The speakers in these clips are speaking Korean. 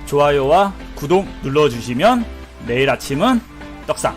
좋아요와 구독 눌러주시면 내일 아침은 떡상.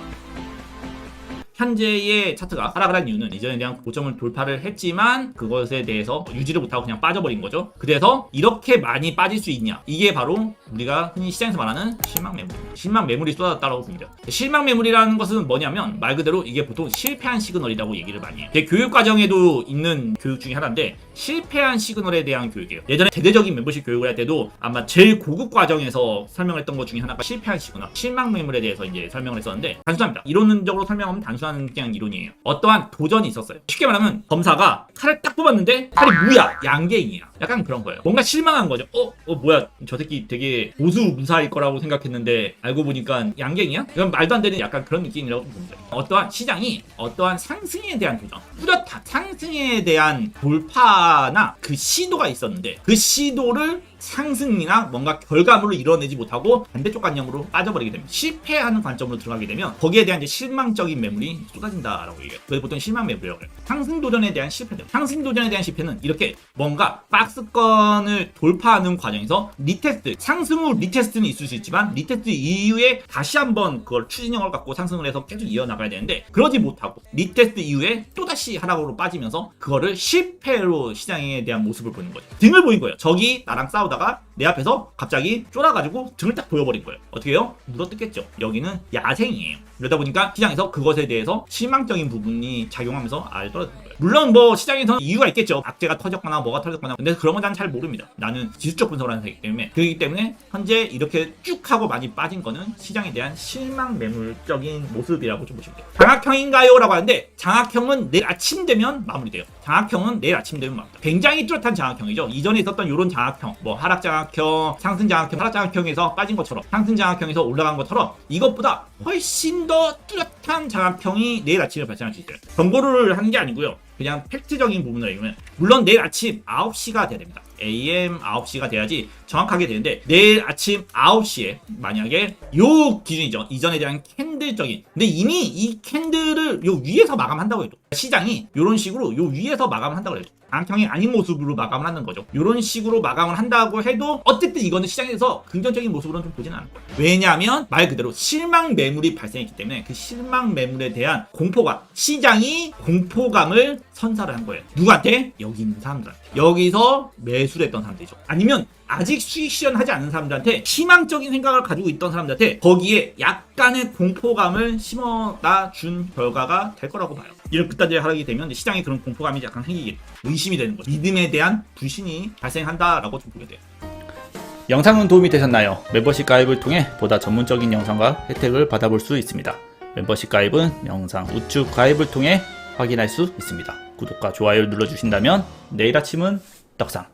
현재의 차트가 하락을 한 이유는 이전에 대한 고점을 돌파를 했지만 그것에 대해서 유지를 못하고 그냥 빠져버린 거죠. 그래서 이렇게 많이 빠질 수 있냐, 이게 바로 우리가 흔히 시장에서 말하는 실망 매물입니다. 실망 매물이 쏟아졌다고 봅니다. 실망 매물이라는 것은 뭐냐면 말 그대로 이게 보통 실패한 시그널이라고 얘기를 많이 해요. 교육과정에도 있는 교육 중에 하나인데 실패한 시그널에 대한 교육이에요. 예전에 대대적인 멤버십 교육을 할 때도 아마 제일 고급 과정에서 설명했던 것 중에 하나가 실패한 시그널, 실망 매물에 대해서 이제 설명을 했었는데 단순합니다. 이론적으로 설명하면 단순한 그냥 이론이에요. 어떠한 도전이 있었어요. 쉽게 말하면 검사가 칼을 딱 뽑았는데 칼이 무야, 양갱이야. 약간 그런 거예요. 뭔가 실망한 거죠. 뭐야, 저 새끼 되게 보수 무사일 거라고 생각했는데 알고 보니까 양갱이야? 이건 말도 안 되는 약간 그런 느낌이라고 봅니다. 어떠한 시장이 어떠한 상승에 대한 도전, 뚜렷한 상승에 대한 돌파나 그 시도가 있었는데 그 시도를 상승이나 뭔가 결과물을 이뤄내지 못하고 반대쪽 관념으로 빠져버리게 됩니다. 실패하는 관점으로 들어가게 되면 거기에 대한 이제 실망적인 매물이 쏟아진다라고 얘기해요. 그래서 보통 실망 매물이라고 해요. 상승 도전에 대한 실패들. 상승 도전에 대한 실패는 이렇게 뭔가 박스권을 돌파하는 과정에서 리테스트, 상승 후 리테스트는 있을 수 있지만 리테스트 이후에 다시 한번 그걸 추진력을 갖고 상승을 해서 계속 이어나가야 되는데 그러지 못하고 리테스트 이후에 또다시 하락으로 빠지면서 그거를 실패로 시장에 대한 모습을 보는 거죠. 등을 보인 거예요. 적이 나랑 싸우다가 내 앞에서 갑자기 쫄아가지고 등을 딱 보여버린 거예요. 어떻게 해요? 물어뜯겠죠. 여기는 야생이에요. 그러다 보니까 시장에서 그것에 대해서 실망적인 부분이 작용하면서 떨어지는 거예요. 물론 뭐 시장에서는 이유가 있겠죠. 악재가 터졌거나 뭐가 터졌거나. 근데 그런 건 난 잘 모릅니다. 나는 지수적 분석을 하는 사람이기 때문에. 그렇기 때문에 현재 이렇게 쭉 하고 많이 빠진 거는 시장에 대한 실망 매물적인 모습이라고 좀 보시면 돼요. 장악형인가요? 라고 하는데 장악형은 내일 아침 되면 마무리돼요. 장악형은 내일 아침 되면 마무리돼요. 굉장히 뚜렷한 장악형이죠. 이전에 있었던 이런 장악형, 뭐 하락 장악형, 상승 장악형, 하락 장악형에서 빠진 것처럼 상승 장악형에서 올라간 것처럼 이것보다 훨씬 더 뚜렷한 장악형이 내일 아침에 발생할 수 있어요. 경고를 하는 게 아니고요. 그냥 팩트적인 부분을 얘기하면 물론 내일 아침 9시가 돼야 됩니다. AM 9시가 돼야지 정확하게 되는데 내일 아침 9시에 만약에 요 기준이죠. 이전에 대한 캔들적인, 근데 이미 이 캔들을 요 위에서 마감한다고 해도 시장이 요런 식으로 요 위에서 마감한다고 해도 장악형이 아닌 모습으로 마감을 하는 거죠. 요런 식으로 마감을 한다고 해도 어쨌든 이거는 시장에서 긍정적인 모습으로는 좀 보지는 않을 거예요. 왜냐하면 말 그대로 실망 매물이 발생했기 때문에 그 실망 매물에 대한 공포감, 시장이 공포감을 선사를 한 거예요. 누구한테? 여기 있는 사람들한테. 여기서 매수를 했던 사람들이죠. 아니면 아직 수익 실현하지 않은 사람들한테 희망적인 생각을 가지고 있던 사람들한테 거기에 약간의 공포감을 심어다 준 결과가 될 거라고 봐요. 이런 극단적인 하락이 되면 시장에 그런 공포감이 약간 생기게 의심이 되는 거죠. 믿음에 대한 불신이 발생한다라고 좀 보게 돼요. 영상은 도움이 되셨나요? 멤버십 가입을 통해 보다 전문적인 영상과 혜택을 받아볼 수 있습니다. 멤버십 가입은 영상 우측 가입을 통해 확인할 수 있습니다. 구독과 좋아요를 눌러주신다면 내일 아침은 떡상.